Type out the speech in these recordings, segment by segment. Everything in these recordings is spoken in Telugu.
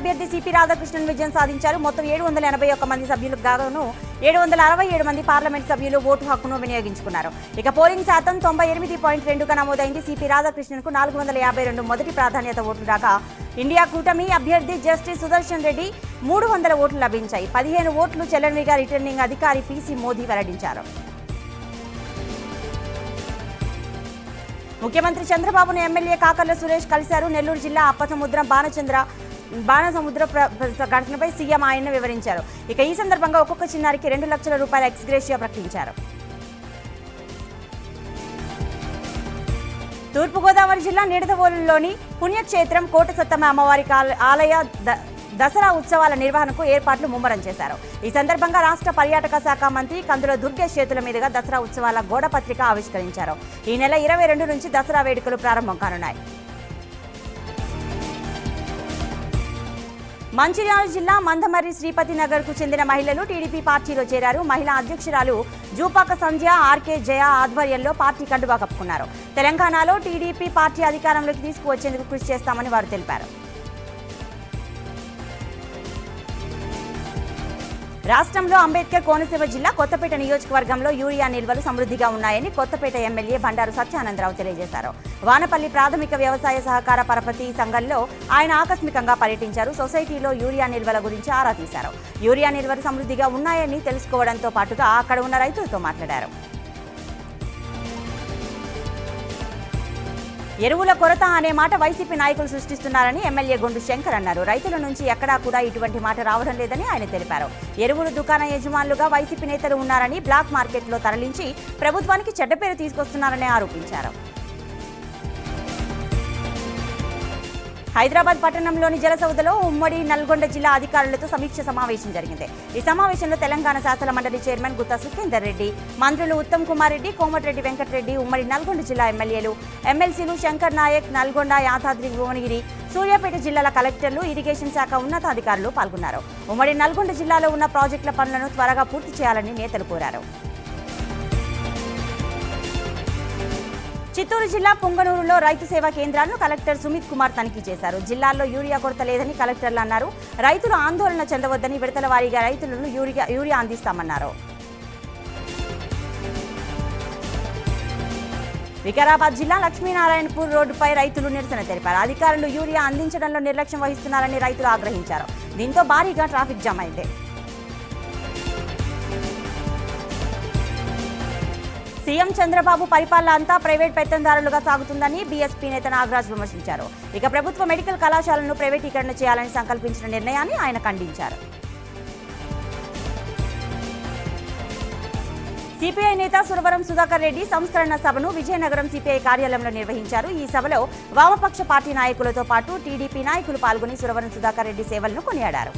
అభ్యర్థి సిపి రాధాకృష్ణన్ విజయం సాధించారు. మొత్తం 781 మంది సభ్యులకు గాను 767 మంది పార్లమెంట్ సభ్యులు ఓటు హక్కును వినియోగించుకున్నారు. ఇక పోలింగ్ శాతం 98.2గా నమోదైంది. సిపి రాధాకృష్ణన్కు 452 మొదటి ప్రాధాన్యత ఓట్లు రాగా ఇండియా కూటమి అభ్యర్థి జస్టిస్ సుదర్శన్ రెడ్డి 300 ఓట్లు లభించాయి. 15 ఓట్లు చెల్లనివిగా రిటర్నింగ్ అధికారి పిసి మోదీ వెల్లడించారు. ముఖ్యమంత్రి చంద్రబాబును ఎమ్మెల్యే కాకర్ల సురేష్ కలిశారు. నెల్లూరు జిల్లా అప్పసముద్రం బాణసముద్ర ఘటనపై సీఎం ఆయన్ను వివరించారు. ఇక ఈ సందర్భంగా ఒక్కొక్క చిన్నారికి 2 లక్షల రూపాయల ఎక్స్గ్రేషియా ప్రకటించారు. తూర్పుగోదావరి జిల్లా నిడదవోలులోని పుణ్యక్షేత్రం కోట సత్తమ్మ అమ్మవారి ఆలయ దసరా ఉత్సవాల నిర్వహణకు ఏర్పాట్లు ముమ్మరం చేశారు. ఈ సందర్భంగా రాష్ట్ర పర్యాటక శాఖ మంత్రి కందుల దుర్గేష్ చేతుల మీదుగా దసరా ఉత్సవాల గోడపత్రిక ఆవిష్కరించారు. ఈ నెల 22 నుంచి దసరా వేడుకలు ప్రారంభం కానున్నాయి. మంచిర్యాల జిల్లా మందమర్రి శ్రీపతి నగర్ కు చెందిన మహిళలు టీడీపీ పార్టీలో చేరారు. మహిళా అధ్యక్షురాలు జూపాక సంధ్య, ఆర్కే జయ ఆధ్వర్యంలో పార్టీ కండువా కప్పుకున్నారు. తెలంగాణలో టీడీపీ పార్టీ అధికారంలోకి తీసుకువచ్చేందుకు కృషి చేస్తామని వారు తెలిపారు. రాష్ట్రంలో అంబేద్కర్ కోనసీమ జిల్లా కొత్తపేట నియోజకవర్గంలో యూరియా నిల్వలు సమృద్ధిగా ఉన్నాయని కొత్తపేట ఎమ్మెల్యే బండారు సత్యానందరావు తెలియజేశారు. వానపల్లి ప్రాథమిక వ్యవసాయ సహకార పరపతి సంఘంలో ఆయన ఆకస్మికంగా పర్యటించారు. సొసైటీలో యూరియా నిల్వల గురించి ఆరా తీశారు. యూరియా నిల్వలు సమృద్ధిగా ఉన్నాయని తెలుసుకోవడంతో పాటుగా అక్కడ ఉన్న రైతులతో మాట్లాడారు. ఎరువుల కొరత అనే మాట వైసీపీ నాయకులు సృష్టిస్తున్నారని ఎమ్మెల్యే గొండు శంకర్ అన్నారు. రైతుల నుంచి ఎక్కడా కూడా ఇటువంటి మాట రావడం లేదని ఆయన తెలిపారు. ఎరువులు దుకాణ యజమానులుగా వైసీపీ నేతలు ఉన్నారని, బ్లాక్ మార్కెట్లో తరలించి ప్రభుత్వానికి చెడ్డ పేరు తీసుకొస్తున్నారని ఆరోపించారు. హైదరాబాద్ పట్టణంలోని జలసౌధలో ఉమ్మడి నల్గొండ జిల్లా అధికారులతో సమీక్ష సమావేశం జరిగింది. ఈ సమావేశంలో తెలంగాణ శాసన మండలి చైర్మన్ గుత్తా సుఖేందర్ రెడ్డి, మంత్రులు ఉత్తమ్ కుమార్ రెడ్డి, కోమటిరెడ్డి వెంకటరెడ్డి, ఉమ్మడి నల్గొండ జిల్లా ఎమ్మెల్యేలు, ఎమ్మెల్సీలు శంకర్ నాయక్, నల్గొండ, యాదాద్రి భువనగిరి, సూర్యాపేట జిల్లాల కలెక్టర్లు, ఇరిగేషన్ శాఖ ఉన్నతాధికారులు పాల్గొన్నారు. ఉమ్మడి నల్గొండ జిల్లాలో ఉన్న ప్రాజెక్టుల పనులను త్వరగా పూర్తి చేయాలని నేతలు కోరారు. చిత్తూరు జిల్లా పుంగనూరులో రైతు సేవా కేంద్రాలను కలెక్టర్ సుమిత్ కుమార్ తనిఖీ చేశారు. జిల్లాల్లో యూరియా కొరత లేదని కలెక్టర్లు అన్నారు. రైతులు ఆందోళన చెందవద్దని విడతల వారీగా రైతులను యూరియా అందిస్తామన్నారు. వికారాబాద్ జిల్లా లక్ష్మీనారాయణపూర్ రోడ్డుపై రైతులు నిరసన తెలిపారు. అధికారులు యూరియా అందించడంలో నిర్లక్ష్యం వహిస్తున్నారని రైతులు ఆగ్రహించారు. దీంతో భారీగా ట్రాఫిక్ జామ్ అయింది. సీఎం చంద్రబాబు పరిపాలన అంతా ప్రైవేట్ పెత్తందారులుగా సాగుతుందని బీఎస్పీ నేత నాగరాజ్ విమర్శించారు. ఇక ప్రభుత్వ మెడికల్ కళాశాలను ప్రైవేటీకరణ చేయాలని సంకల్పించిన నిర్ణయాన్ని ఆయన ఖండించారు. సిపిఐ నేత సురవరం సుధాకర్ రెడ్డి సంస్కరణ సభను విజయనగరం సిపిఐ కార్యాలయంలో నిర్వహించారు. ఈ సభలో వామపక్ష పార్టీ నాయకులతో పాటు టీడీపీ నాయకులు పాల్గొని సురవరం సుధాకర్ రెడ్డి సేవలను కొనియాడారు.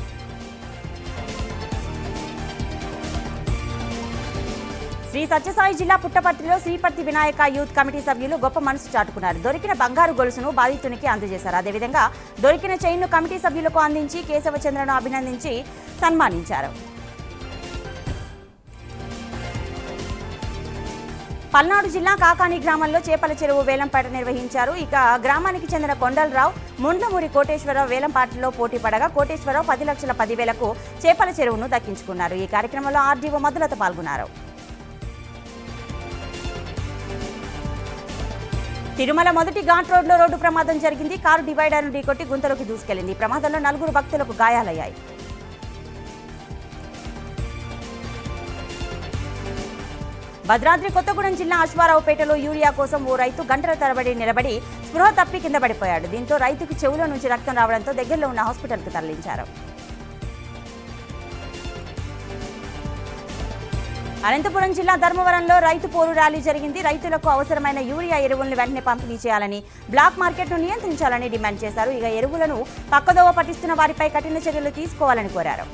శ్రీ సత్యసాయి జిల్లా పుట్టపర్తిలో శ్రీపర్తి వినాయక యూత్ కమిటీ సభ్యులు గొప్ప మనసు చాటుకున్నారు. దొరికిన బంగారు గొలుసును బాధితునికి అందజేశారు. అదేవిధంగా దొరికిన చైన్ను కమిటీ సభ్యులకు అందించి కేశవచంద్రను అభినందించి సన్మానించారు. పల్నాడు జిల్లా కాకాని గ్రామంలో చేపల చెరువు వేలంపాట నిర్వహించారు. ఇక గ్రామానికి చెందిన కొండలరావు, ముండ్లమూరి కోటేశ్వరరావు వేలంపాటలో పోటీ పడగా కోటేశ్వరరావు 10,10,000కు చేపల చెరువును దక్కించుకున్నారు. ఈ కార్యక్రమంలో ఆర్డీఓ మధులత పాల్గొన్నారు. తిరుమల మొదటి ఘాట్ రోడ్లో రోడ్డు ప్రమాదం జరిగింది. కారు డివైడర్ను ఢీకొట్టి గుంతలోకి దూసుకెళ్లింది. ప్రమాదంలో 4 భక్తులకు గాయాలయ్యాయి. భద్రాద్రి కొత్తగూడెం జిల్లా అశ్వారావుపేటలో యూరియా కోసం ఓ రైతు గంటల తరబడి నిలబడి స్పృహ తప్పి కింద పడిపోయాడు. దీంతో రైతుకు చెవులో నుంచి రక్తం రావడంతో దగ్గరలో ఉన్న హాస్పిటల్కు తరలించారు. అనంతపురం జిల్లా ధర్మవరంలో రైతు పోరు ర్యాలీ జరిగింది. రైతులకు అవసరమైన యూరియా ఎరువులను వెంటనే పంపిణీ చేయాలని, బ్లాక్ మార్కెట్ను నియంత్రించాలని డిమాండ్ చేశారు. ఇక ఎరువులను పక్కదోవ పట్టిస్తున్న వారిపై కఠిన చర్యలు తీసుకోవాలని కోరారు.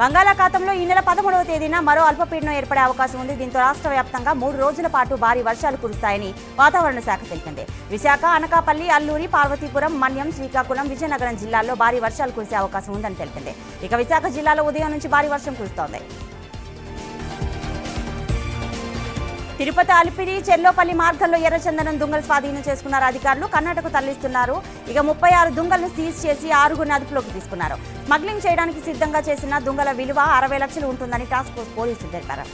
బంగాళాఖాతంలో ఈ నెల 13వ తేదీన మరో అల్పపీడనం ఏర్పడే అవకాశం ఉంది. దీంతో రాష్ట్ర వ్యాప్తంగా 3 రోజుల పాటు భారీ వర్షాలు కురుస్తాయని వాతావరణ శాఖ తెలిపింది. విశాఖ, అనకాపల్లి, అల్లూరి, పార్వతీపురం, మన్యం, శ్రీకాకుళం, విజయనగరం జిల్లాల్లో భారీ వర్షాలు కురిసే అవకాశం ఉందని తెలిపింది. ఇక విశాఖ జిల్లాలో ఉదయం నుంచి భారీ వర్షం కురుస్తోంది. తిరుపతి అలిపిరి చెర్లోపల్లి మార్గంలో ఎర్రచందనం దుంగలు స్వాధీనం చేసుకున్నారు అధికారులు. కర్ణాటక తరలిస్తున్నారు. ఇక 36 దుంగలను సీజ్ చేసి 6గురిని అదుపులోకి తీసుకున్నారు. స్మగ్లింగ్ చేయడానికి సిద్ధంగా చేసిన దుంగల విలువ 60 లక్షలు ఉంటుందని టాస్క్ ఫోర్స్ పోలీసులు తెలిపారు.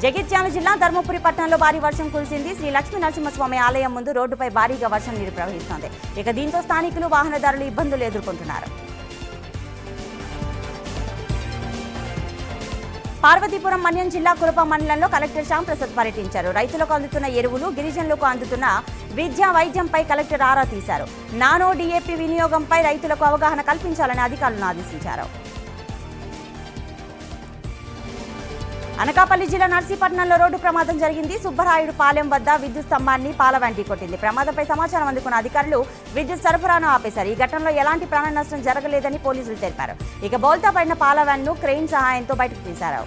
జగిత్యాల జిల్లా ధర్మపురి పట్టణంలో భారీ వర్షం కురిసింది. శ్రీ లక్ష్మీ నరసింహస్వామి ఆలయం ముందు రోడ్డుపై భారీగా వర్షం నీరు ప్రవహిస్తోంది. ఇక దీంతో స్థానికులు వాహనదారులు ఇబ్బందులు ఎదుర్కొంటున్నారు. పార్వతీపురం మన్యం జిల్లా కురప మండలంలో కలెక్టర్ శ్యామ్ ప్రసాద్ పర్యటించారు. రైతులకు అందుతున్న ఎరువులు, గిరిజనులకు అందుతున్న విద్య, వైద్యంపై కలెక్టర్ ఆరా తీశారు. నానో డిఏపి వినియోగంపై రైతులకు అవగాహన కల్పించాలని అధికారులను ఆదేశించారు. అనకాపల్లి జిల్లా నర్సీపట్నంలో రోడ్డు ప్రమాదం జరిగింది. సుబ్బరాయుడు పాలెం వద్ద విద్యుత్ స్తంభాన్ని పాల వ్యాన్ కొట్టింది. ప్రమాదంపై సమాచారం అందుకున్న అధికారులు విద్యుత్ సరఫరాను ఆపేశారు. ఈ ఘటనలో ఎలాంటి ప్రాణ నష్టం జరగలేదని పోలీసులు తెలిపారు. ఇక బోల్తా పడిన పాల వ్యాన్ ను క్రెయిన్ సహాయంతో బయటకు తీశారు.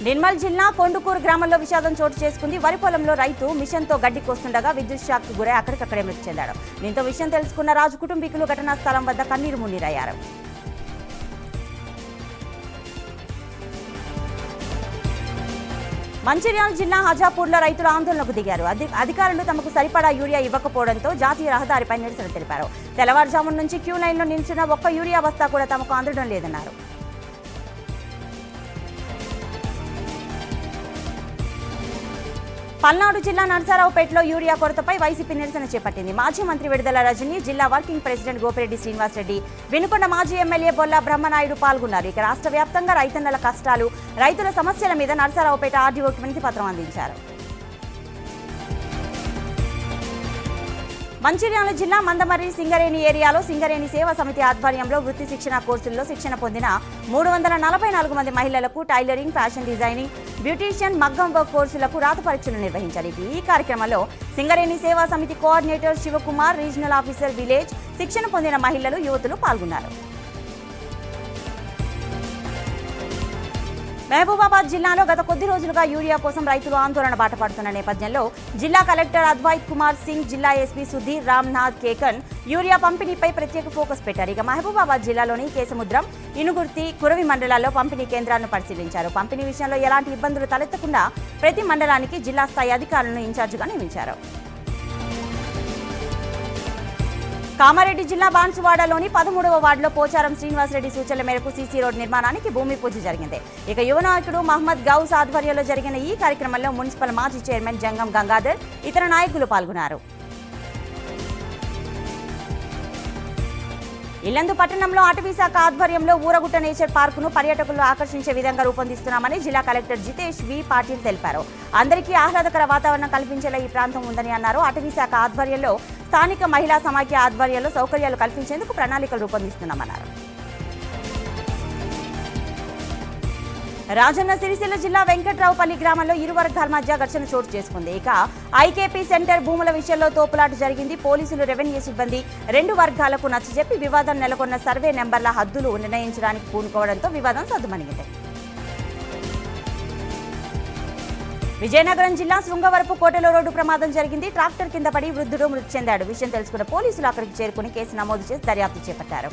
నిర్మల్ జిల్లా కొండుకూరు గ్రామంలో విషాదం చోటు చేసుకుంది. వరి పొలంలో రైతు మిషన్తో గడ్డి కోస్తుండగా విద్యుత్ షాక్కు గురై అక్కడికక్కడే మృతి చెందాడు. దీంతో విషయం తెలుసుకున్న రాజు కుటుంబీకులు ఘటనా స్థలం వద్ద కన్నీరు మున్నీరయ్యారు. మంచిర్యాల జిల్లా హజాపూర్లో రైతులు ఆందోళనకు దిగారు. అధికారులు తమకు సరిపడా యూరియా ఇవ్వకపోవడంతో జాతీయ రహదారిపై నిరసన తెలిపారు. తెల్లవారుజామున నుంచి క్యూ లైన్లో నిల్చున్న ఒక్క యూరియా బస్తా కూడా తమకు అందడం లేదన్నారు. పల్నాడు జిల్లా నర్సారావుపేటలో యూరియా కొరతపై వైసీపీ నిరసన చేపట్టింది. మాజీ మంత్రి విడుదల రజని, జిల్లా వర్కింగ్ ప్రెసిడెంట్ గోపిరెడ్డి శ్రీనివాసరెడ్డి, వినుకొండ మాజీ ఎమ్మెల్యే బొల్లా బ్రహ్మనాయుడు పాల్గొన్నారు. ఇక రాష్ట్ర వ్యాప్తంగా రైతన్నల కష్టాలు, రైతుల సమస్యల మీద నర్సారావుపేట ఆర్డీఓకి వినతి పత్రం అందించారు. మంచిర్యాల జిల్లా మందమర్రి సింగరేణి ఏరియాలో సింగరేణి సేవా సమితి ఆధ్వర్యంలో వృత్తి శిక్షణ కోర్సుల్లో శిక్షణ పొందిన 344 మంది మహిళలకు టైలరింగ్, ఫ్యాషన్ డిజైనింగ్, బ్యూటీషియన్, మగ్గం వర్క్ కోర్సులకు రాత పరీక్షలు నిర్వహించారు. ఈ కార్యక్రమంలో Singareni Seva Samithi coordinator Shivakumar, regional officer village, శిక్షణ పొందిన మహిళలు, యువతులు పాల్గొన్నారు. మహబూబాబాద్ జిల్లాలో గత కొద్ది రోజులుగా యూరియా కోసం రైతులు ఆందోళన బాట పడుతున్న నేపథ్యంలో జిల్లా కలెక్టర్ అద్వైత్ కుమార్ సింగ్, జిల్లా ఎస్పీ సుధీర్ రామ్నాథ్ కేకన్ యూరియా పంపిణీపై ప్రత్యేక ఫోకస్ పెట్టారు. ఇక మహబూబాబాద్ జిల్లాలోని కేసముద్రం, ఇనుగుర్తి, కురవి మండలాల్లో పంపిణీ కేంద్రాలను పరిశీలించారు. పంపిణీ విషయంలో ఎలాంటి ఇబ్బందులు తలెత్తకుండా ప్రతి మండలానికి జిల్లా స్థాయి అధికారులను ఇన్ఛార్జిగా నియమించారు. కామారెడ్డి జిల్లా బాన్సువాడలోని 13వ వార్డులో పోచారం శ్రీనివాసరెడ్డి సూచనల మేరకు సీసీ రోడ్ నిర్మాణానికి భూమి పూజ జరిగింది. ఇక యువ నాయకుడు మహమ్మద్ గౌస్ ఆధ్వర్యంలో జరిగిన ఈ కార్యక్రమంలో మున్సిపల్ మాజీ చైర్మన్ జంగం గంగాధర్, ఇతర నాయకులు పాల్గొన్నారు. ఇల్లందు పట్టణంలో అటవీశాఖ ఆధ్వర్యంలో ఊరగుట్ట నేచర్ పార్కును పర్యాటకులను ఆకర్షించే విధంగా రూపొందిస్తున్నామని జిల్లా కలెక్టర్ జితేష్ వి పాటిల్ తెలిపారు. అందరికీ ఆహ్లాదకర వాతావరణం కల్పించేలా ఈ ప్రాంతం ఉందని అన్నారు. అటవీశాఖ ఆధ్వర్యంలో స్థానిక మహిళా సమాఖ్య ఆధ్వర్యంలో సౌకర్యాలు కల్పించేందుకు ప్రణాళికలు రూపొందిస్తున్నామన్నారు. రాజన్న సిరిసిల్ల జిల్లా వెంకట్రావుపల్లి గ్రామంలో ఇరు వర్గాల మధ్య ఘర్షణ చోటు చేసుకుంది. ఇక ఐకేపీ సెంటర్ భూముల విషయంలో తోపులాట జరిగింది. పోలీసులు, రెవెన్యూ సిబ్బంది రెండు వర్గాలకు నచ్చజెప్పి వివాదం నెలకొన్న సర్వే నెంబర్ల హద్దులు నిర్ణయించడానికి పూనుకోవడంతో వివాదం సద్దుమణిగింది. విజయనగరం జిల్లా శృంగవరపు కోటలో రోడ్డు ప్రమాదం జరిగింది. ట్రాక్టర్ కింద పడి వృద్ధుడు మృతి చెందాడు. విషయం తెలుసుకున్న పోలీసులు అక్కడికి చేరుకుని కేసు నమోదు చేసి దర్యాప్తు చేపట్టారు.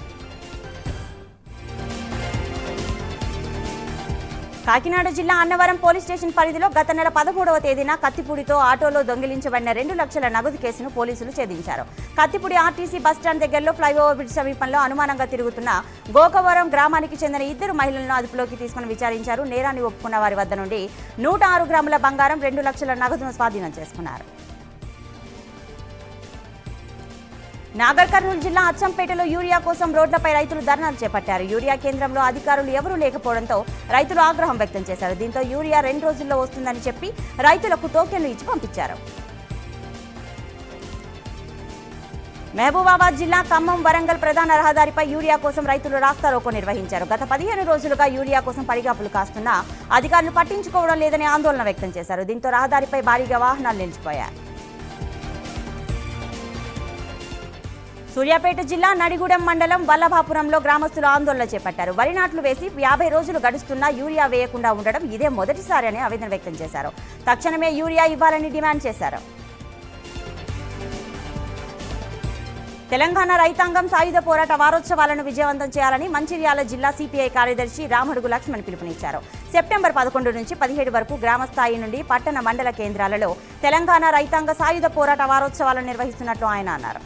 కాకినాడ జిల్లా అన్నవరం పోలీస్ స్టేషన్ పరిధిలో గత నెల 13వ తేదీన కత్తిపూడితో ఆటోలో దొంగిలించబడిన 2 లక్షల నగదు కేసును పోలీసులు ఛేదించారు. కత్తిపూడి ఆర్టీసీ బస్టాండ్ దగ్గరలో ఫ్లైఓవర్ బ్రిడ్జ్ సమీపంలో అనుమానంగా తిరుగుతున్న గోకవరం గ్రామానికి చెందిన 2 మహిళలను అదుపులోకి తీసుకుని విచారించారు. నేరాన్ని ఒప్పుకున్న వారి వద్ద నుండి 106 గ్రాముల బంగారం, 2 లక్షల నగదును స్వాధీనం చేసుకున్నారు. నాగర్ కర్నూలు జిల్లా అచ్చంపేటలో యూరియా కోసం రోడ్లపై రైతులు ధర్నాలు చేపట్టారు. యూరియా కేంద్రంలో అధికారులు ఎవరూ లేకపోవడంతో రైతులు ఆగ్రహం వ్యక్తం చేశారు. దీంతో యూరియా 2 రోజుల్లో వస్తుందని చెప్పి రైతులకు టోకెన్లు ఇచ్చి పంపించారు. మహబూబాబాద్ జిల్లా ఖమ్మం, వరంగల్ ప్రధాన రహదారిపై యూరియా కోసం రైతులు రాస్తారోకో నిర్వహించారు. గత 15 రోజులుగా యూరియా కోసం పడిగాపులు కాస్తున్నా అధికారులు పట్టించుకోవడం లేదని ఆందోళన వ్యక్తం చేశారు. దీంతో రహదారిపై భారీగా వాహనాలు నిలిచిపోయాయి. సూర్యాపేట జిల్లా నడిగూడెం మండలం వల్లభాపురంలో గ్రామస్తులు ఆందోళన చేపట్టారు. వరి నాట్లు వేసి 50 రోజులు గడుస్తున్నా యూరియా వేయకుండా ఉండడం ఇదే మొదటిసారి అని ఆవేదన వ్యక్తం చేశారు. తక్షణమే యూరియా ఇవ్వాలని డిమాండ్ చేశారు. తెలంగాణ రైతాంగం సాయుధ పోరాట వారోత్సవాలను విజయవంతం చేయాలని మంచిర్యాల జిల్లా సిపిఐ కార్యదర్శి రామడుగు లక్ష్మణ్ పిలుపునిచ్చారు. సెప్టెంబర్ 11 నుంచి 17 వరకు గ్రామ స్థాయి నుండి పట్టణ మండల కేంద్రాలలో తెలంగాణ రైతాంగ సాయుధ పోరాట వారోత్సవాలను నిర్వహిస్తున్నట్లు ఆయన అన్నారు.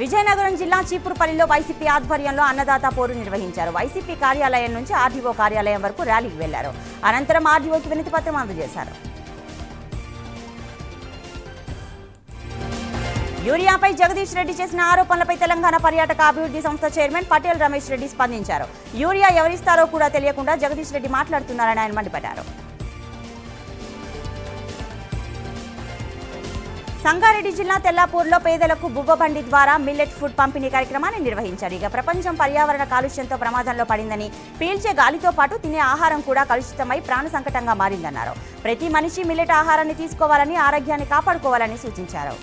విజయనగరం జిల్లా చీపురుపల్లిలో వైసీపీ ఆధ్వర్యంలో అన్నదాత పోరు నిర్వహించారు. వైసీపీ కార్యాలయం నుంచి ఆర్డీఓ కార్యాలయం వరకు ర్యాలీకి వెళ్లారు. అనంతరం ఆర్డీఓకి వినతి పత్రం అందజేశారు. యూరియాపై జగదీష్ రెడ్డి చేసిన ఆరోపణలపై తెలంగాణ పర్యాటక అభివృద్ధి సంస్థ చైర్మన్ పటేల్ రమేష్ రెడ్డి స్పందించారు. యూరియా ఎవరిస్తారో కూడా తెలియకుండా జగదీష్ రెడ్డి మాట్లాడుతున్నారని ఆయన మండిపడ్డారు. సంగారెడ్డి జిల్లా తెల్లాపూర్లో పేదలకు బువ్వబండి ద్వారా మిల్లెట్ ఫుడ్ పంపిణీ కార్యక్రమాన్ని నిర్వహించారు. ఇక ప్రపంచం పర్యావరణ కాలుష్యంతో ప్రమాదంలో పడిందని, పీల్చే గాలితో పాటు తినే ఆహారం కూడా కలుషితమై ప్రాణ సంకటంగా మారిందన్నారు. ప్రతి మనిషి మిల్లెట్ ఆహారాన్ని తీసుకోవాలని, ఆరోగ్యాన్ని కాపాడుకోవాలని సూచించారు.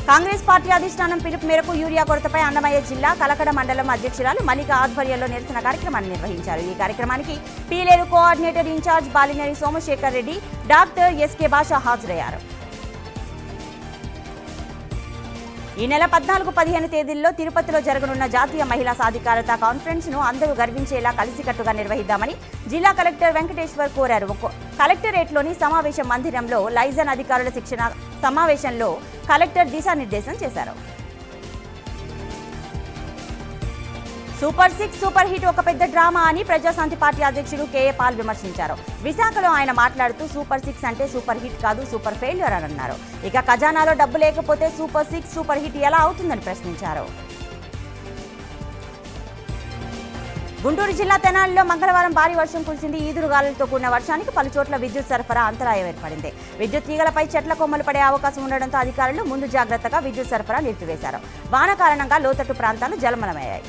కాంగ్రెస్ పార్టీ అధిష్టానం పిలుపు మేరకు యూరియా కొరతపై అన్నమయ్య జిల్లా కలకడ మండలం అధ్యక్షురాలు మల్లిక ఆధ్వర్యంలో నిరసన కార్యక్రమాన్ని నిర్వహించారు. ఈ కార్యక్రమానికి Pileru coordinator incharge Balineni Somasekhar Reddy, doctor SK Basha హాజరయ్యారు. ఈ నెల 14-15 తేదీల్లో తిరుపతిలో జరగనున్న జాతీయ మహిళా సాధికారత కాన్ఫరెన్స్ ను అందరూ గర్వించేలా కలిసికట్టుగా నిర్వహిద్దామని జిల్లా కలెక్టర్ వెంకటేశ్వర్ కోరారు. కలెక్టరేట్లోని సమావేశ మందిరంలో లైజన్ అధికారుల శిక్షణ సమావేశంలో కలెక్టర్ దిశానిర్దేశం చేశారు. సూపర్ 6 సూపర్ హిట్ ఒక పెద్ద డ్రామా అని ప్రజాశాంతి పార్టీ అధ్యక్షుడు కేఏ పాల్ విమర్శించారు. విశాఖలో ఆయన మాట్లాడుతూ సూపర్ 6 అంటే సూపర్ హిట్ కాదు, సూపర్ ఫెయిల్యూర్ అని అన్నారు. ఇక ఖజానాలో డబ్బు లేకపోతే సూపర్ 6 సూపర్ హిట్ ఎలా అవుతుందని ప్రశ్నించారు. గుంటూరు జిల్లా తెనాలిలో మంగళవారం భారీ వర్షం కురిసింది. ఈదురుగాలులతో కూడిన వర్షానికి పలు చోట్ల విద్యుత్ సరఫరా అంతరాయం ఏర్పడింది. విద్యుత్ తీగలపై చెట్ల కొమ్మలు పడే అవకాశం ఉండడంతో అధికారులు ముందు జాగ్రత్తగా విద్యుత్ సరఫరా నిలిపివేశారు. వాన కారణంగా లోతట్టు ప్రాంతాలు జలమలమయ్యాయి.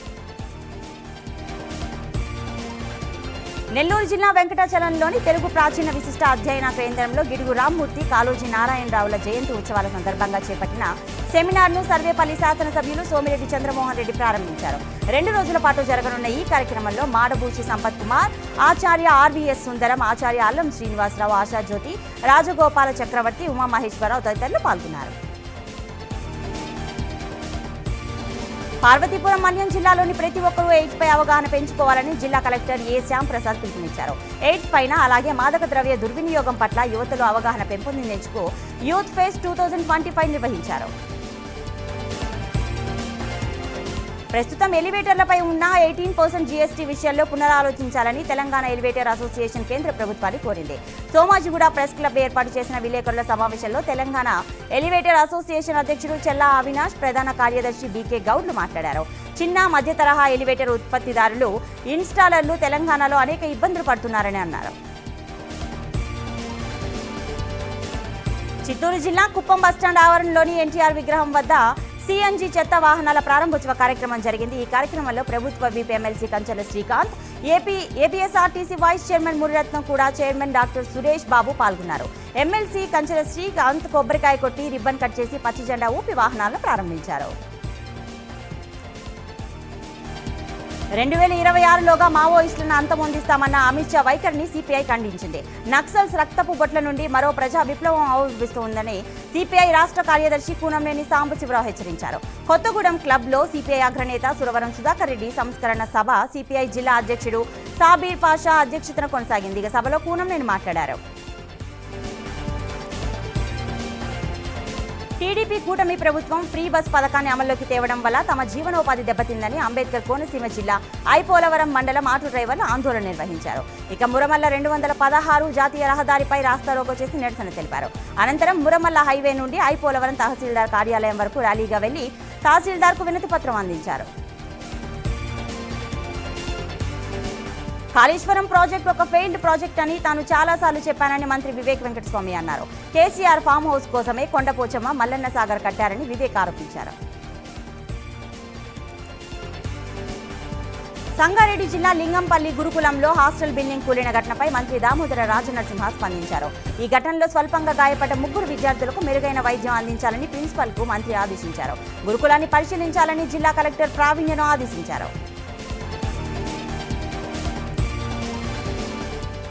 నెల్లూరు జిల్లా వెంకటాచలంలోని తెలుగు ప్రాచీన విశిష్ట అధ్యయన కేంద్రంలో గిడుగు రామ్మూర్తి, కాళోజీ నారాయణరావుల జయంతి ఉత్సవాల సందర్భంగా చేపట్టిన సెమినార్ను సర్వేపల్లి శాసనసభ్యులు సోమిరెడ్డి చంద్రమోహన్ రెడ్డి ప్రారంభించారు. 2 రోజుల పాటు జరగనున్న ఈ కార్యక్రమంలో మాడభూషి సంపత్ కుమార్, ఆచార్య ఆర్వీఎస్ సుందరం, ఆచార్య అల్లం శ్రీనివాసరావు, ఆశాజ్యోతి, రాజగోపాల చక్రవర్తి, ఉమామహేశ్వరరావు తదితరులు పాల్గొన్నారు. పార్వతీపురం మన్యం జిల్లాలోని ప్రతి ఒక్కరూ ఎయిడ్స్ పై అవగాహన పెంచుకోవాలని జిల్లా కలెక్టర్ ఏ శ్యామ్ ప్రసాద్ పిలుపునిచ్చారు. ఎయిడ్స్ పైన అలాగే మాదక ద్రవ్య దుర్వినియోగం పట్ల యువతలో అవగాహన పెంపొందించేందుకు యూత్ ఫెస్ట్ 2025 నిర్వహించారు. ప్రస్తుతం ఎలివేటర్లపై ఉన్న 18% జీఎస్టీ విషయంలో పునరాలోచించాలని తెలంగాణ ఎలివేటర్ అసోసియేషన్ కేంద్ర ప్రభుత్వాన్ని కోరింది. సోమాజిగూడ ప్రెస్ క్లబ్ ఏర్పాటు చేసిన విలేకరుల సమావేశంలో తెలంగాణ ఎలివేటర్ అసోసియేషన్ అధ్యక్షుడు చెల్లా అవినాష్, ప్రధాన కార్యదర్శి బీకే గౌడ్లు మాట్లాడారు. చిన్న మధ్య తరహా ఎలివేటర్ ఉత్పత్తిదారులు, ఇన్స్టాలర్లు తెలంగాణలో అనేక ఇబ్బందులు పడుతున్నారని అన్నారు. చిత్తూరు జిల్లా కుప్పం బస్టాండ్ ఆవరణలోని ఎన్టీఆర్ విగ్రహం వద్ద సిఎన్జి చెత్త వాహనాల ప్రారంభోత్సవ కార్యక్రమం జరిగింది. ఈ కార్యక్రమంలో ప్రభుత్వ whip MLC Kanchela Srikanth, APSRTC vice chairman Muriratnam కూడా చైర్మన్ డాక్టర్ సురేష్ బాబు పాల్గొన్నారు. ఎమ్మెల్సీ కంచెల శ్రీకాంత్ కొబ్బరికాయ కొట్టి రిబ్బన్ కట్ చేసి పచ్చి జెండా ఊపి వాహనాలను ప్రారంభించారు. 2026లోగా మావోయిస్టులను అంతమొందిస్తామన్న అమిత్ షా వైఖరిని సిపిఐ ఖండించింది. నక్సల్స్ రక్తపు బొట్ల నుండి మరో ప్రజా విప్లవం ఆవిర్భవిస్తోందని సిపిఐ రాష్ట్ర కార్యదర్శి కూనంనేని సాంబశివరావు హెచ్చరించారు. కొత్తగూడెం క్లబ్లో సిపిఐ అగ్రనేత సురవరం సుధాకర్ రెడ్డి సంస్కరణ సభ సిపిఐ జిల్లా అధ్యక్షుడు సాబీర్ పాషా అధ్యక్షతన కొనసాగింది. ఇక సభలో కూనంనేని మాట్లాడారు. టీడీపీ కూటమి ప్రభుత్వం ఫ్రీ బస్ పథకాన్ని అమల్లోకి తేవడం వల్ల తమ జీవనోపాధి దెబ్బతిందని అంబేద్కర్ కోనసీమ జిల్లా ఐపోలవరం మండలం ఆటో డ్రైవర్లు ఆందోళన నిర్వహించారు. ఇక మురమల్ల 216 జాతీయ రహదారిపై రాస్తారోకో చేసి నిరసన తెలిపారు. అనంతరం మురమల్ల హైవే నుండి ఐపోలవరం తహసీల్దార్ కార్యాలయం వరకు ర్యాలీగా వెళ్లి తహసీల్దార్కు వినతి పత్రం అందించారు. కాళేశ్వరం ప్రాజెక్టు ఒక ఫెయిల్డ్ ప్రాజెక్ట్ అని తాను చాలాసార్లు చెప్పానని మంత్రి వివేక్ వెంకటస్వామి అన్నారు. కేసీఆర్ ఫామ్ హౌస్ కోసమే కొండపోచమ్మ, మల్లన్న సాగర్ కట్టారని వివేక్ ఆరోపించారు. సంగారెడ్డి జిల్లా లింగంపల్లి గురుకులంలో హాస్టల్ బిల్డింగ్ కూలిన ఘటనపై మంత్రి దామోదర రాజనరసింహ స్పందించారు. ఈ ఘటనలో స్వల్పంగా గాయపడ్డ 3 విద్యార్థులకు మెరుగైన వైద్యం అందించాలని ప్రిన్సిపల్కు మంత్రి ఆదేశించారు. గురుకులాన్ని పరిశీలించాలని జిల్లా కలెక్టర్ ప్రావీణ్యను ఆదేశించారు.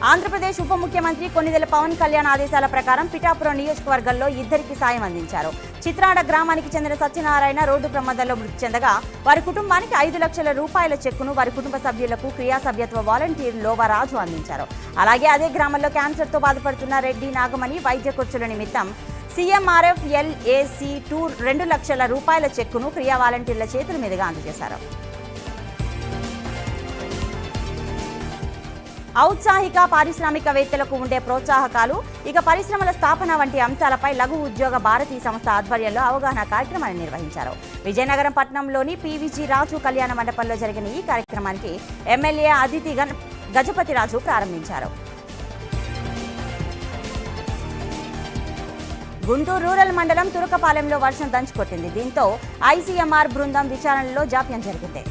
ఆంధ్రప్రదేశ్ ఉప ముఖ్యమంత్రి కొన్నిదెల పవన్ కళ్యాణ్ ఆదేశాల ప్రకారం పిఠాపురం నియోజకవర్గంలో ఇద్దరికి సాయం అందించారు. చిత్రాడ గ్రామానికి చెందిన సత్యనారాయణ రోడ్డు ప్రమాదంలో మృతి చెందగా వారి కుటుంబానికి 5 లక్షల రూపాయల చెక్కును వారి కుటుంబ సభ్యులకు క్రియా సభ్యత్వ వాలంటీర్ లోవరాజు అందించారు. అలాగే అదే గ్రామంలో క్యాన్సర్తో బాధపడుతున్న రెడ్డి నాగమణి వైద్య ఖర్చుల నిమిత్తం CMRF LAC2 2 లక్షల రూపాయల చెక్కును క్రియా వాలంటీర్ల చేతుల మీదుగా అందజేశారు. ఔత్సాహిక పారిశ్రామికవేత్తలకు ఉండే ప్రోత్సాహకాలు, ఇక పరిశ్రమల స్థాపన వంటి అంశాలపై లఘు ఉద్యోగ భారతీ సంస్థ ఆధ్వర్యంలో అవగాహన కార్యక్రమాన్ని నిర్వహించారు. విజయనగరం పట్టణంలోని PVG రాజు కళ్యాణ మండపంలో జరిగిన ఈ కార్యక్రమానికి ఎమ్మెల్యే అదితి గజపతిరాజు ప్రారంభించారు. గుంటూరు రూరల్ మండలం తురకపాలెంలో వర్షం దంచుకొట్టింది. దీంతో ICMR బృందం విచారణలో జాప్యం జరిగింది.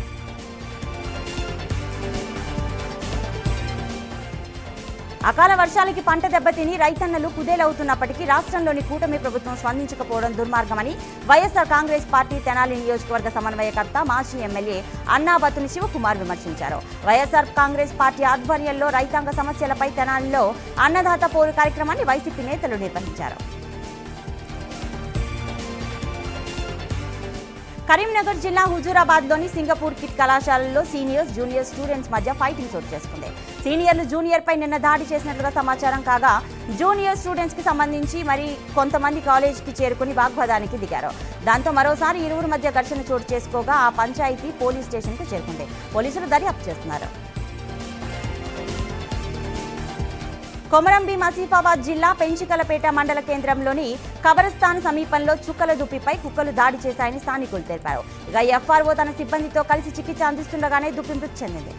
అకాల వర్షాలకి పంట దెబ్బతిని రైతన్నలు కుదేలవుతున్నప్పటికీ రాష్ట్రంలోని కూటమి ప్రభుత్వం స్పందించకపోవడం దుర్మార్గమని వైఎస్ఆర్ కాంగ్రెస్ పార్టీ తెనాలి నియోజకవర్గ సమన్వయకర్త మాజీ ఎమ్మెల్యే అన్నాబత్తుని శివకుమార్ విమర్శించారు. వైఎస్ఆర్ కాంగ్రెస్ పార్టీ ఆధ్వర్యంలో రైతాంగ సమస్యలపై తెనాలిలో అన్నదాత పోరు కార్యక్రమాన్ని వైసీపీ నేతలు నిర్వహించారు. కరీంనగర్ జిల్లా హుజూరాబాద్లోని సింగపూర్ కిట్ కళాశాలలో సీనియర్స్ జూనియర్ స్టూడెంట్స్ మధ్య ఫైటింగ్ చోటు చేసుకుంది. సీనియర్లు జూనియర్పై నిన్న దాడి చేసినట్లుగా సమాచారం కాగా జూనియర్ స్టూడెంట్స్కి సంబంధించి మరి కొంతమంది కాలేజీకి చేరుకుని వాగ్వాదానికి దిగారు. దాంతో మరోసారి ఇరువురు మధ్య ఘర్షణ చోటు చేసుకోగా ఆ పంచాయతీ పోలీస్ స్టేషన్కు చేరుకుంది. పోలీసులు దర్యాప్తు చేస్తున్నారు. కొమరంభీం ఆసిఫాబాద్ జిల్లా పెంచికలపేట మండల కేంద్రంలోని కబరస్థాన్ సమీపంలో చుక్కల దుప్పిపై కుక్కలు దాడి చేశాయని స్థానికులు తెలిపారు. ఇక FRO తన సిబ్బందితో కలిసి చికిత్స అందిస్తుండగానే దుప్పి మృతి చెందింది.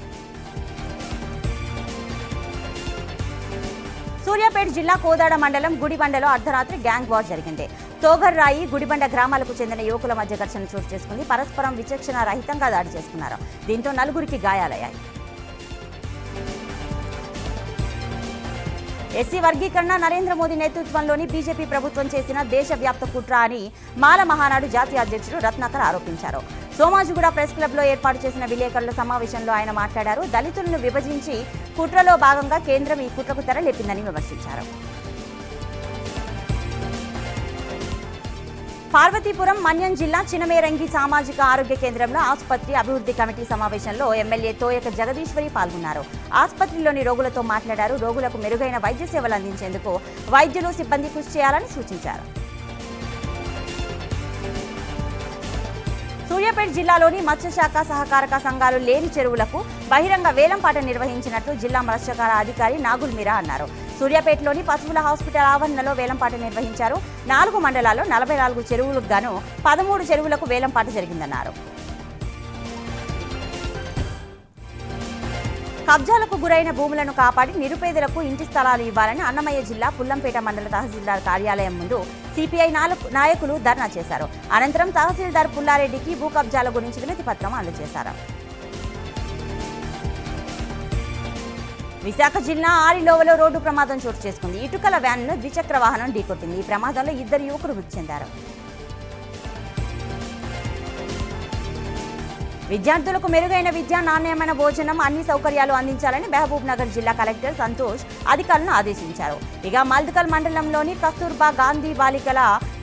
సూర్యాపేట జిల్లా కోదాడ మండలం గుడిబండలో అర్ధరాత్రి గ్యాంగ్ వార్ జరిగింది. తోగర్రాయి గుడిబండ గ్రామాలకు చెందిన యువకుల మధ్య ఘర్షణ చోటు చేసుకుంది. పరస్పరం విచక్షణ రహితంగా దాడి చేసుకున్నారు. దీంతో నలుగురికి గాయాలయ్యాయి. ఎస్సీ వర్గీకరణ నరేంద్ర మోదీ నేతృత్వంలోని బీజేపీ ప్రభుత్వం చేసిన దేశవ్యాప్త కుట్ర అని మాల మహానాడు జాతీయ అధ్యక్షుడు రత్నాకర్ ఆరోపించారు. సోమాజిగూడ ప్రెస్ క్లబ్లో ఏర్పాటు చేసిన విలేకరుల సమావేశంలో ఆయన మాట్లాడారు. దళితులను విభజించి కుట్రలో భాగంగా కేంద్రం ఈ కుట్రకు తెరలేపిందని విమర్శించారు. పార్వతీపురం మన్యం జిల్లా చినమేరంగి సామాజిక ఆరోగ్య కేంద్రంలో ఆసుపత్రి అభివృద్ధి కమిటీ సమావేశంలో ఎమ్మెల్యే తోయక జగదీశ్వరి పాల్గొన్నారు. ఆసుపత్రిలోని రోగులతో మాట్లాడారు. రోగులకు మెరుగైన వైద్య సేవలు అందించేందుకు వైద్యులు సిబ్బంది కృషి చేయాలని సూచించారు. సూర్యాపేట జిల్లాలోని మత్స్యశాఖ సహకారక సంఘాలు లేని చెరువులకు బహిరంగ వేలంపాట నిర్వహించినట్లు జిల్లా మత్స్యశాఖ అధికారి నాగుల్ మీరా అన్నారు. సూర్యాపేటలోని పశువుల హాస్పిటల్ ఆవరణలో వేలంపాట నిర్వహించారు. 4 మండలాల్లో 44 చెరువులకు గాను 13 చెరువులకు వేలంపాట జరిగిందన్నారు. కబ్జాలకు గురైన భూములను కాపాడి నిరుపేదలకు ఇంటి స్థలాలు ఇవ్వాలని అన్నమయ్య జిల్లా పుల్లంపేట మండల తహసీల్దార్ కార్యాలయం ముందు సిపిఐ నాయకులు ధర్నా చేశారు. అనంతరం తహసీల్దార్ పుల్లారెడ్డికి భూ కబ్జాల గురించి వినతి పత్రం అందజేశారు. విశాఖ జిల్లా ఆరిలోవలో రోడ్డు ప్రమాదం చోటు చేసుకుంది. ఇటుకల వ్యాన్ను ద్విచక్ర వాహనం ఢీకొట్టింది. ఈ ప్రమాదంలో 2 యువకులు మృతి చెందారు. విద్యార్థులకు మెరుగైన విద్య, నాణ్యమైన భోజనం, అన్ని సౌకర్యాలు అందించాలని మహబూబ్ నగర్ జిల్లా కలెక్టర్ సంతోష్ అధికారులను ఆదేశించారు. ఇక మల్దకల్ మండలంలోని కస్తూర్బా గాంధీ బాలికల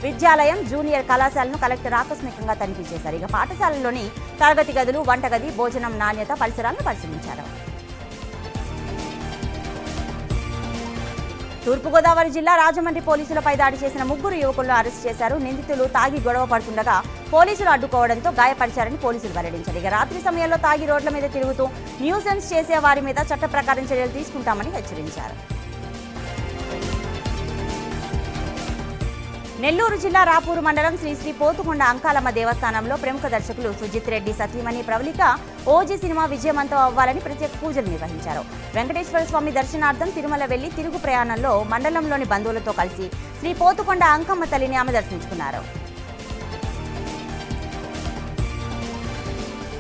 విద్యాలయం జూనియర్ కళాశాలను కలెక్టర్ ఆకస్మికంగా తనిఖీ చేశారు. ఇక పాఠశాలలోని తరగతి గదులు, వంటగది, భోజనం నాణ్యత, పరిసరాలను పరిశీలించారు. తూర్పుగోదావరి జిల్లా రాజమండ్రి పోలీసులపై దాడి చేసిన 3 యువకులను అరెస్ట్ చేశారు. నిందితులు తాగి గొడవ పడుతుండగా పోలీసులు అడ్డుకోవడంతో గాయపరిచారని పోలీసులు వెల్లడించారు. ఇక రాత్రి సమయంలో తాగి రోడ్ల మీద తిరుగుతూ న్యూసెన్స్ చేసే వారి మీద చట్ట ప్రకారం చర్యలు తీసుకుంటామని హెచ్చరించారు. నెల్లూరు జిల్లా రాపూరు మండలం శ్రీ పోతుకొండ అంకాలమ్మ దేవస్థానంలో ప్రముఖ దర్శకులు సుజిత్ రెడ్డి సతీమణి ప్రవళిక ఓజీ సినిమా విజయవంతం అవ్వాలని ప్రత్యేక పూజలు నిర్వహించారు. వెంకటేశ్వర స్వామి దర్శనార్థం తిరుమల వెళ్లి తిరుగు ప్రయాణంలో మండలంలోని బంధువులతో కలిసి శ్రీ పోతుకొండ అంకమ్మ తల్లిని ఆమె దర్శించుకున్నారు.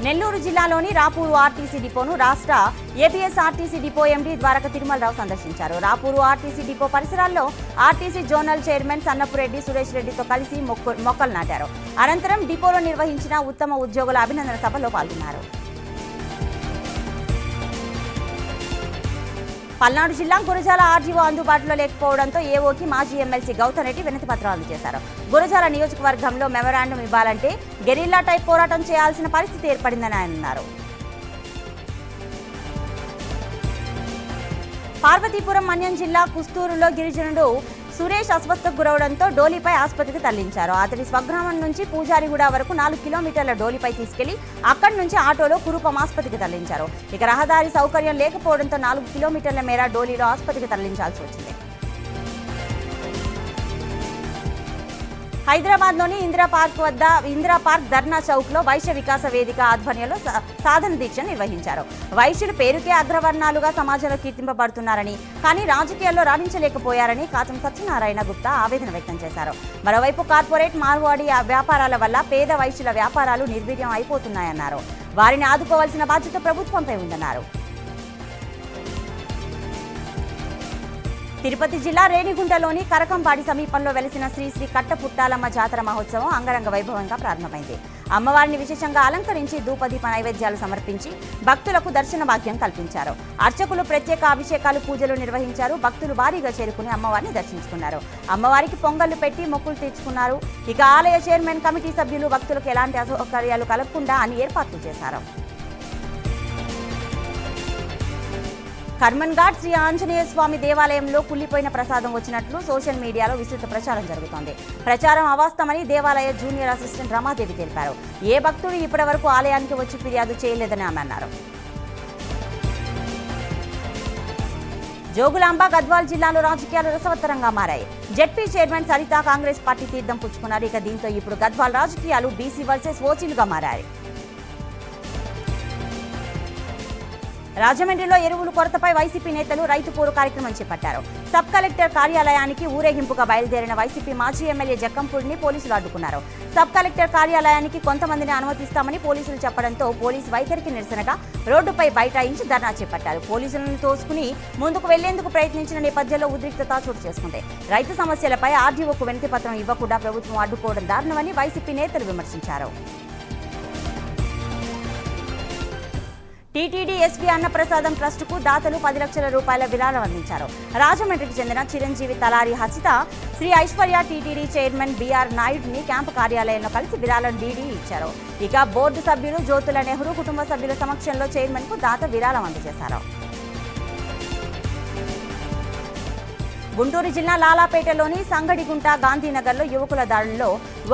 నెల్లూరు జిల్లాలోని రాపూరు ఆర్టీసీ డిపోను రాష్ట్ర APSRTC depot MD Dwaraka Tirumalarao సందర్శించారు. రాపూరు ఆర్టీసీ డిపో పరిసరాల్లో RTC zonal chairman Sannapureddy Suresh రెడ్డితో కలిసి మొక్కలు నాటారు. అనంతరం డిపోలో నిర్వహించిన ఉత్తమ ఉద్యోగుల అభినందన సభలో పాల్గొన్నారు. పల్నాడు జిల్లా గురజాల ఆర్జీఓ అందుబాటులో లేకపోవడంతో ఏఓకి మాజీ ఎమ్మెల్సీ గౌతమ్ రెడ్డి వినతి పత్రం అందజేశారు. గురజాల నియోజకవర్గంలో మెమరాండం ఇవ్వాలంటే గెరిల్లా టైప్ పోరాటం చేయాల్సిన పరిస్థితి ఏర్పడిందని ఆయన అన్నారు. పార్వతీపురం మన్యం జిల్లా కుస్తూరులో గిరిజనుడు సురేష్ అస్వస్థకు గురవడంతో డోలీపై ఆసుపత్రికి తరలించారు. అతడి స్వగ్రామం నుంచి పూజారిగూడ వరకు 4 కిలోమీటర్ల డోలీపై తీసుకెళ్లి అక్కడి నుంచి ఆటోలో కురూపం ఆసుపత్రికి తరలించారు. ఇక రహదారి సౌకర్యం లేకపోవడంతో 4 కిలోమీటర్ల మేర డోలీలో ఆసుపత్రికి తరలించాల్సి వచ్చింది. హైదరాబాద్లోని ఇందిరా పార్క్ ధర్నా చౌక్లో వైశ్య వికాస వేదిక ఆధ్వర్యంలో సాధన దీక్ష నిర్వహించారు. వైశ్యులు పేరుకే అగ్రవర్ణాలుగా సమాజంలో కీర్తింపబడుతున్నారని, కానీ రాజకీయాల్లో రాణించలేకపోయారని కాతం సత్యనారాయణ గుప్తా ఆవేదన వ్యక్తం చేశారు. మరోవైపు కార్పొరేట్ మార్వాడి వ్యాపారాల వల్ల పేద వైశ్యుల వ్యాపారాలు నిర్వీర్యం అయిపోతున్నాయన్నారు. వారిని ఆదుకోవాల్సిన బాధ్యత ప్రభుత్వంపై ఉందన్నారు. తిరుపతి జిల్లా రేణిగుంటలోని కరకంపాడి సమీపంలో వెలిసిన శ్రీ శ్రీ కట్టపుట్టాలమ్మ జాతర మహోత్సవం అంగరంగ వైభవంగా ప్రారంభమైంది. అమ్మవారిని విశేషంగా అలంకరించి ధూపదీప నైవేద్యాలు సమర్పించి భక్తులకు దర్శన భాగ్యం కల్పించారు. అర్చకులు ప్రత్యేక అభిషేకాలు పూజలు నిర్వహించారు. భక్తులు భారీగా చేరుకుని అమ్మవారిని దర్శించుకున్నారు. అమ్మవారికి పొంగళ్లు పెట్టి మొక్కులు తీర్చుకున్నారు. ఇక ఆలయ చైర్మన్ కమిటీ సభ్యులు భక్తులకు ఎలాంటి అసౌకర్యాలు కలగకుండా అన్ని ఏర్పాట్లు చేశారు. కర్మన్ ఘాట్ శ్రీ ఆంజనేయ స్వామి దేవాలయంలో కుళ్లిపోయిన ప్రసాదం వచ్చినట్లు సోషల్ మీడియాలో విస్తృత ప్రచారం జరుగుతోంది. ప్రచారం అవాస్తవమని దేవాలయ జూనియర్ అసిస్టెంట్ రమాదేవి తెలిపారు. ఏ భక్తుడు ఇప్పటి వరకు ఆలయానికి వచ్చి ఫిర్యాదు చేయలేదని ఆమె అన్నారు. జోగులాంబ గద్వాల్ జిల్లాలో రాజకీయాలు రసవత్తరంగా మారాయి. ZP chairman Saritha Congress party తీర్థం పుచ్చుకున్నారు. ఇక దీంతో ఇప్పుడు గద్వాల్ రాజకీయాలు బీసీ వర్సెస్ ఓసీలుగా మారాయి. రాజమండ్రిలో ఎరువుల కొరతపై వైసీపీ నేతలు రైతు పోరు కార్యక్రమం చేపట్టారు. సబ్ కలెక్టర్ కార్యాలయానికి ఊరేగింపుగా బయలుదేరిన వైసీపీ మాజీ ఎమ్మెల్యే జక్కంపూడిని పోలీసులు అడ్డుకున్నారు. సబ్ కలెక్టర్ కార్యాలయానికి కొంతమందిని అనుమతిస్తామని పోలీసులు చెప్పడంతో పోలీసు వైఖరికి నిరసనగా రోడ్డుపై బైఠాయించి ధర్నా చేపట్టారు. పోలీసులను తోసుకుని ముందుకు వెళ్లేందుకు ప్రయత్నించిన నేపథ్యంలో ఉద్రిక్తత చోటు చేసుకుంది. రైతు సమస్యలపై ఆర్డీఓకు వినతి పత్రం ఇవ్వకుండా ప్రభుత్వం అడ్డుకోవడం దారుణమని వైసీపీ నేతలు విమర్శించారు. టీటీడీ ఎస్వి అన్నప్రసాదం ట్రస్టుకు దాతలు 10 లక్షల రూపాయల విరాళం అందించారు. రాజమండ్రికి చెందిన Chiranjeevi Talari Hasitha Sri Aishwarya TTD chairman BR నాయుడిని క్యాంపు కార్యాలయంలో కలిసి విరాళం డీడీ ఇచ్చారు. ఇక బోర్డు సభ్యులు జ్యోతుల నెహ్రూ కుటుంబ సభ్యుల సమక్షంలో చైర్మన్ కు దాత విరాళం అందజేశారు. గుంటూరు జిల్లా లాలాపేటలోని సంగడిగుంట గాంధీనగర్లో యువకుల దాడుల్లో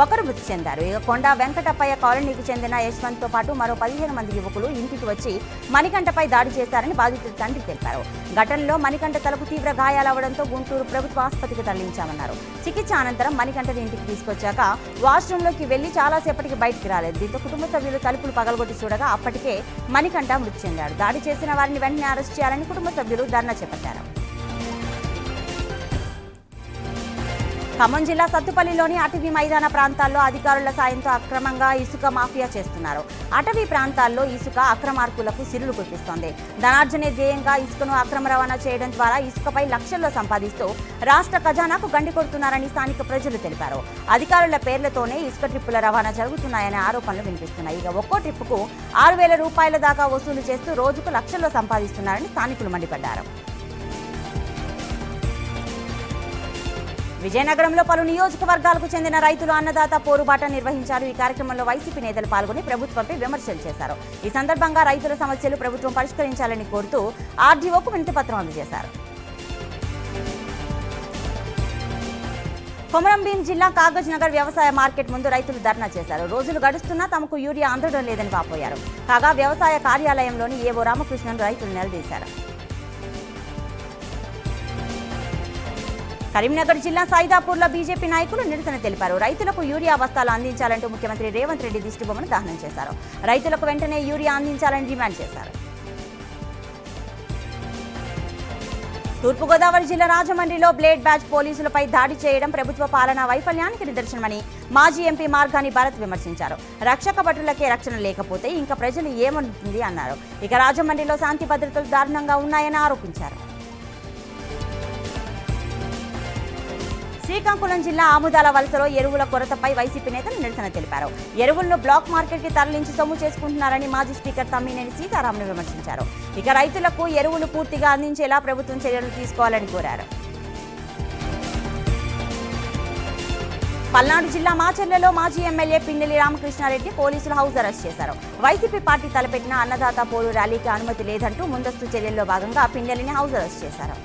ఒకరు మృతి చెందారు. ఇక కొండ వెంకటప్పయ్య కాలనీకి చెందిన యశ్వంత్తో పాటు మరో 15 మంది యువకులు ఇంటికి వచ్చి మణికంఠపై దాడి చేశారని బాధితుడి తండ్రి తెలిపారు. ఘటనలో మణికంఠ తలకు తీవ్ర గాయాలవడంతో గుంటూరు ప్రభుత్వ ఆసుపత్రికి తరలించామన్నారు. చికిత్స అనంతరం మణికంఠని ఇంటికి తీసుకొచ్చాక వాష్రూంలోకి వెళ్లి చాలాసేపటికి బయటికి రాలేదు. దీంతో కుటుంబ సభ్యులు తలుపులు పగలగొట్టి చూడగా అప్పటికే మణికంఠ మృతి చెందాడు. దాడి చేసిన వారిని వెంటనే అరెస్ట్ చేయాలని కుటుంబ సభ్యులు ధర్నా చేపట్టారు. ఖమ్మం జిల్లా సత్తుపల్లిలోని అటవీ మైదాన ప్రాంతాల్లో అధికారుల సాయంతో అక్రమంగా ఇసుక మాఫియా చేస్తున్నారు. అటవీ ప్రాంతాల్లో ఇసుక అక్రమార్కులకు సిరులు కురిపిస్తోంది. ధనార్జనే ధ్యేయంగా ఇసుకను అక్రమ రవాణా చేయడం ద్వారా ఇసుకపై లక్షల్లో సంపాదిస్తూ రాష్ట్ర ఖజానాకు గండి కొడుతున్నారని స్థానిక ప్రజలు తెలిపారు. అధికారుల పేర్లతోనే ఇసుక ట్రిప్పుల రవాణా జరుగుతున్నాయనే ఆరోపణలు వినిపిస్తున్నాయి. ఇక ఒక్కో ట్రిప్పుకు 6,000 రూపాయల దాకా వసూలు చేస్తూ రోజుకు లక్షల్లో సంపాదిస్తున్నారని స్థానికులు మండిపడ్డారు. విజయనగరంలో పలు నియోజకవర్గాలకు చెందిన రైతులు అన్నదాత పోరుబాట నిర్వహించారు. ఈ కార్యక్రమంలో వైసీపీ నేతలు పాల్గొని ప్రభుత్వంపై విమర్శలు చేశారు. ఈ సందర్భంగా రైతుల సమస్యలు ప్రభుత్వం పరిష్కరించాలని కోరుతూ ఆర్డీఓకు వినతి పత్రం అందజేశారు. కొమరంభీం జిల్లా కాగజ్ నగర్ వ్యవసాయ మార్కెట్ ముందు రైతులు ధర్నా చేశారు. రోజులు గడుస్తున్నా తమకు యూరియా అందడం లేదని వాపోయారు. కాగా వ్యవసాయ కార్యాలయంలోని ఏవో రామకృష్ణన్ రైతులు నిలదీశారు. కరీంనగర్ జిల్లా సైదాపూర్లో బీజేపీ నాయకులు నిరసన తెలిపారు. రైతులకు యూరియా బస్తాలు అందించాలంటూ ముఖ్యమంత్రి రేవంత్ రెడ్డి దిష్టిబొమ్మను దహనం చేశారు. రైతులకు వెంటనే యూరియా అందించాలని డిమాండ్ చేశారు. తూర్పుగోదావరి జిల్లా రాజమండ్రిలో బ్లేడ్ బ్యాచ్ పోలీసులపై దాడి చేయడం ప్రభుత్వ పాలనా వైఫల్యానికి నిదర్శనమని మాజీ ఎంపీ మార్గాని భరత్ విమర్శించారు. రక్షక భటులకే రక్షణ లేకపోతే ఇంకా ప్రజలు ఏమంటుంది అన్నారు. ఇక రాజమండ్రిలో శాంతి భద్రతలు దారుణంగా ఉన్నాయని ఆరోపించారు. శ్రీకాకుళం జిల్లా ఆముదాల వలసలో ఎరువుల కొరతపై వైసీపీ నేతలు నిరసన తెలిపారు. ఎరువులను బ్లాక్ మార్కెట్కి తరలించి సొమ్ము చేసుకుంటున్నారని మాజీ స్పీకర్ తమ్మినేని సీతారాంను విమర్శించారు. ఇక రైతులకు ఎరువులు పూర్తిగా అందించేలా ప్రభుత్వం చర్యలు తీసుకోవాలని కోరారు. పల్నాడు జిల్లా మాచర్లలో మాజీ ఎమ్మెల్యే పిన్నెల్లి రామకృష్ణారెడ్డి పోలీసులు హౌస్ అరెస్ట్ చేశారు. వైసీపీ పార్టీ తలపెట్టిన అన్నదాత పోరు ర్యాలీకి అనుమతి లేదంటూ ముందస్తు చర్యల్లో భాగంగా పిన్నెల్లిని హౌస్ అరెస్ట్ చేశారు.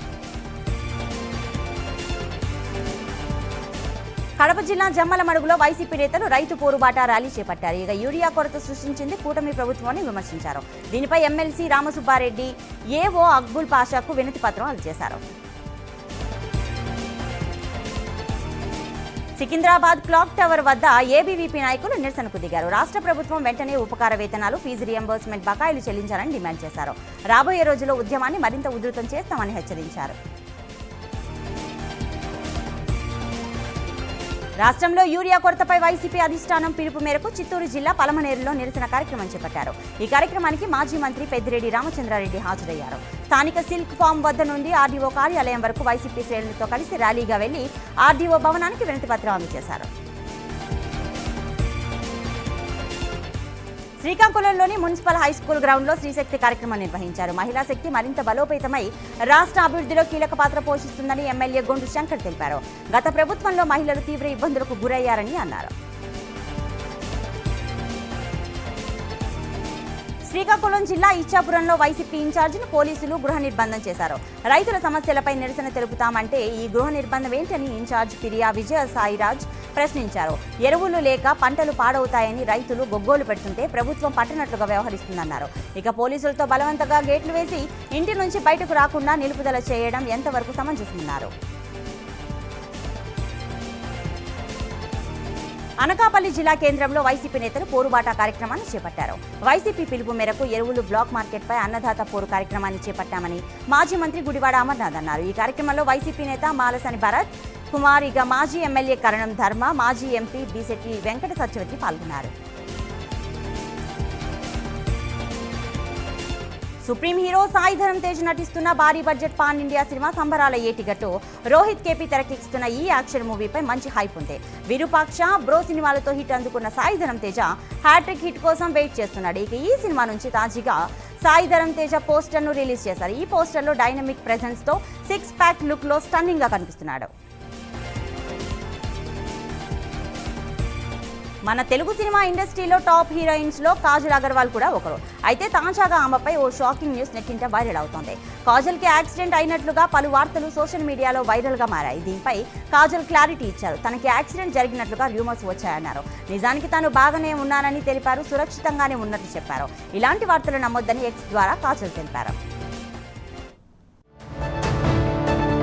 కడప జిల్లా జమ్మలమడుగులో వైసీపీ నేతలు రైతు పోరుబాట ర్యాలీ చేపట్టారు. ఇక యూరియా కొరత సృష్టించింది కూటమి ప్రభుత్వాన్ని విమర్శించారు. దీనిపై ఎమ్మెల్సీ రామసుబ్బారెడ్డి ఏఓ అక్బుల్ పాషాకు వినతి పత్రం అందజేశారు. సికింద్రాబాద్ క్లాక్ టవర్ వద్ద ఏబీవీపీ నాయకులు నిరసనకు దిగారు. రాష్ట్ర ప్రభుత్వం వెంటనే ఉపకార వేతనాలు, ఫీజు రియంబర్స్మెంట్ బకాయిలు చెల్లించాలని డిమాండ్ చేశారు. రాబోయే రోజుల్లో ఉద్యమాన్ని మరింత ఉధృతం చేస్తామని హెచ్చరించారు. రాష్ట్రంలో యూరియా కొరతపై వైసీపీ అధిష్టానం పిలుపు మేరకు చిత్తూరు జిల్లా పలమనేరులో నిరసన కార్యక్రమం చేపట్టారు. ఈ కార్యక్రమానికి మాజీ మంత్రి పెద్దిరెడ్డి రామచంద్రారెడ్డి హాజరయ్యారు. స్థానిక సిల్క్ ఫామ్ వద్ద నుండి ఆర్డీఓ కార్యాలయం వరకు వైసీపీ శ్రేణులతో కలిసి ర్యాలీగా వెళ్లి ఆర్డీఓ భవనానికి వినతి పత్రం అందజేశారు. శ్రీకాకుళంలోని మున్సిపల్ హైస్కూల్ గ్రౌండ్లో శ్రీశక్తి కార్యక్రమం నిర్వహించారు. మహిళా శక్తి మరింత బలోపేతమై రాష్ట్ర అభివృద్ధిలో కీలక పాత్ర పోషిస్తుందని ఎమ్మెల్యే గొండు శంకర్ తెలిపారు. గత ప్రభుత్వంలో మహిళలు తీవ్ర ఇబ్బందులకు గురయ్యారని అన్నారు. శ్రీకాకుళం జిల్లా ఇచ్చాపురంలో వైసీపీ ఇన్ఛార్జిను పోలీసులు గృహ నిర్బంధం చేశారు. రైతుల సమస్యలపై నిరసన తెలుపుతామంటే ఈ గృహ నిర్బంధం ఏంటని ఇన్ఛార్జ్ పిరియా విజయ సాయిరాజ్ ప్రశ్నించారు. ఎరువులు లేక పంటలు పాడవుతాయని రైతులు గొగ్గోలు పెడుతుంటే ప్రభుత్వం పట్టనట్లుగా వ్యవహరిస్తుందన్నారు. ఇక పోలీసులతో బలవంతంగా గేట్లు వేసి ఇంటి నుంచి బయటకు రాకుండా నిలుపుదల చేయడం ఎంతవరకు సమంజసమన్నారు. అనకాపల్లి జిల్లా కేంద్రంలో వైసీపీ నేతలు పోరుబాట కార్యక్రమాన్ని చేపట్టారు. వైసీపీ పిలుపు మేరకు ఎరువులు బ్లాక్ మార్కెట్పై అన్నదాత పోరు కార్యక్రమాన్ని చేపట్టామని మాజీ మంత్రి గుడివాడ అమర్నాథ్ అన్నారు. ఈ కార్యక్రమంలో వైసీపీ నేత మాలసాని భరత్ కుమార్, ఇక మాజీ ఎమ్మెల్యే కరణం ధర్మ, మాజీ ఎంపీ బీసెట్టి వెంకట సత్యవతి పాల్గొన్నారు. సుప్రీం హీరో సాయి ధరమ్ తేజ్ నటిస్తున్న భారీ బడ్జెట్ పాన్ ఇండియా సినిమా సంబరాల ఏటిగట్టు రోహిత్ కేపీ తెరకెక్కిస్తున్న ఈ యాక్షన్ మూవీపై మంచి హైప్ ఉంది. విరూపాక్ష, బ్రో సినిమాలతో హిట్ అందుకున్న సాయి ధరమ్ తేజ హ్యాట్రిక్ హిట్ కోసం వెయిట్ చేస్తున్నాడు. ఇక ఈ సినిమా నుంచి తాజాగా సాయి ధరమ్ తేజ పోస్టర్ను రిలీజ్ చేశారు. ఈ పోస్టర్లో డైనమిక్ ప్రెజెన్స్ తో 6 ప్యాక్ లుక్ లో స్టన్నింగ్ గా కనిపిస్తున్నాడు. మన తెలుగు సినిమా ఇండస్ట్రీలో టాప్ హీరోయిన్స్ లో కాజల్ అగర్వాల్ కూడా ఒకరు. అయితే తాజాగా ఆమెపై ఓ షాకింగ్ న్యూస్ నెట్టింట వైరల్ అవుతోంది. కాజల్ కి యాక్సిడెంట్ అయినట్లుగా పలు వార్తలు సోషల్ మీడియాలో వైరల్ గా మారాయి. దీనిపై కాజల్ క్లారిటీ ఇచ్చారు. తనకి యాక్సిడెంట్ జరిగినట్లుగా రూమర్స్ వచ్చాయన్నారు. నిజానికి తాను బాగానే ఉన్నానని తెలిపారు. సురక్షితంగానే ఉన్నట్టు చెప్పారు. ఇలాంటి వార్తలు నమ్మొద్దని ఎక్స్ ద్వారా కాజల్ తెలిపారు.